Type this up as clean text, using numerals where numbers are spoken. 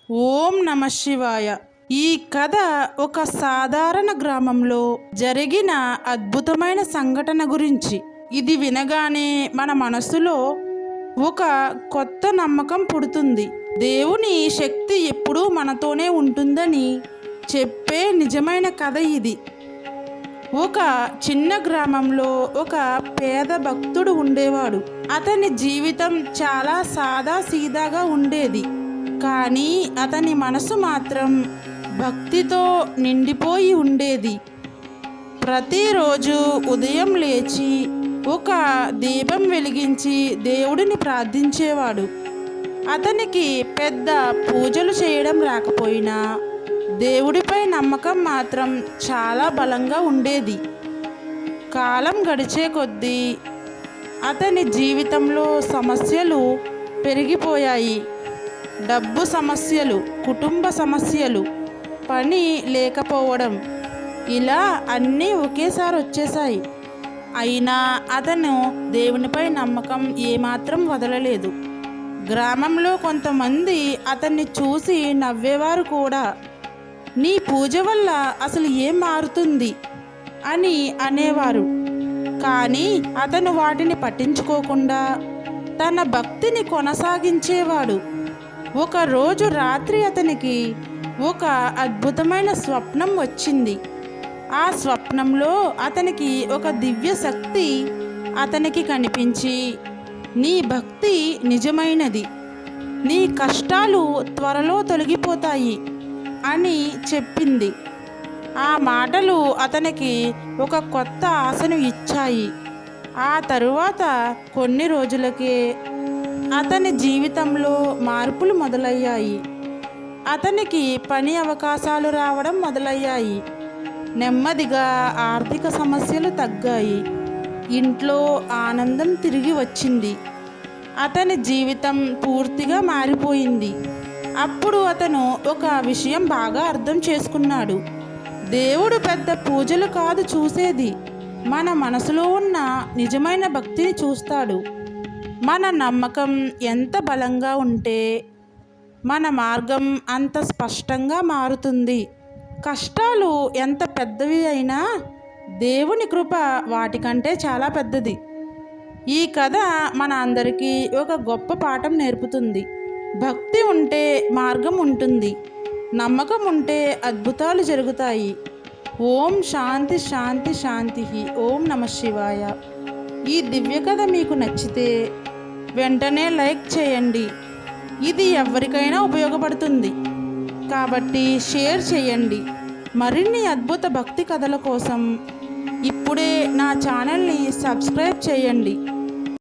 ఓం నమ శివాయ. ఈ కథ ఒక సాధారణ గ్రామంలో జరిగిన అద్భుతమైన సంఘటన గురించి. ఇది వినగానే మన మనసులో ఒక కొత్త నమ్మకం పుడుతుంది. దేవుని శక్తి ఎప్పుడూ మనతోనే ఉంటుందని చెప్పే నిజమైన కథ ఇది. ఒక చిన్న గ్రామంలో ఒక పేద భక్తుడు ఉండేవాడు. అతని జీవితం చాలా సాదా సీదాగా ఉండేది. కానీ అతని మనసు మాత్రం భక్తితో నిండిపోయి ఉండేది. ప్రతిరోజు ఉదయం లేచి ఒక దీపం వెలిగించి దేవుడిని ప్రార్థించేవాడు. అతనికి పెద్ద పూజలు చేయడం రాకపోయినా దేవుడిపై నమ్మకం మాత్రం చాలా బలంగా ఉండేది. కాలం గడిచే కొద్దీ అతని జీవితంలో సమస్యలు పెరిగిపోయాయి. డబ్బు సమస్యలు, కుటుంబ సమస్యలు, పని లేకపోవడం, ఇలా అన్నీ ఒకేసారి వచ్చేసాయి. అయినా అతను దేవునిపై నమ్మకం ఏమాత్రం వదలలేదు. గ్రామంలో కొంతమంది అతన్ని చూసి నవ్వేవారు కూడా. నీ పూజ వల్ల అసలు ఏం మారుతుంది అని అనేవారు. కానీ అతను వాటిని పట్టించుకోకుండా తన భక్తిని కొనసాగించేవాడు. ఒకరోజు రాత్రి అతనికి ఒక అద్భుతమైన స్వప్నం వచ్చింది. ఆ స్వప్నంలో అతనికి ఒక దివ్య శక్తి అతనికి కనిపించి, నీ భక్తి నిజమైనది, నీ కష్టాలు త్వరలో తొలగిపోతాయి అని చెప్పింది. ఆ మాటలు అతనికి ఒక కొత్త ఆశను ఇచ్చాయి. ఆ తరువాత కొన్ని రోజులకే అతని జీవితంలో మార్పులు మొదలయ్యాయి. అతనికి పని అవకాశాలు రావడం మొదలయ్యాయి. నెమ్మదిగా ఆర్థిక సమస్యలు తగ్గాయి. ఇంట్లో ఆనందం తిరిగి వచ్చింది. అతని జీవితం పూర్తిగా మారిపోయింది. అప్పుడు అతను ఒక విషయం బాగా అర్థం చేసుకున్నాడు. దేవుడు పెద్ద పూజలు కాదు చూసేది, మన మనసులో ఉన్న నిజమైన భక్తిని చూస్తాడు. మన నమ్మకం ఎంత బలంగా ఉంటే మన మార్గం అంత స్పష్టంగా మారుతుంది. కష్టాలు ఎంత పెద్దవి అయినా దేవుని కృప వాటికంటే చాలా పెద్దది. ఈ కథ మన అందరికీ ఒక గొప్ప పాఠం నేర్పుతుంది. భక్తి ఉంటే మార్గం ఉంటుంది, నమ్మకం ఉంటే అద్భుతాలు జరుగుతాయి. ఓం శాంతి శాంతి శాంతి. ఓం నమ శివాయ. ఈ దివ్య కథ మీకు నచ్చితే వెంటనే లైక్ చేయండి. ఇది ఎవరికైనా ఉపయోగపడుతుంది కాబట్టి షేర్ చేయండి. మరిన్ని అద్భుత భక్తి కథల కోసం ఇప్పుడే నా ఛానల్ని సబ్స్క్రైబ్ చేయండి.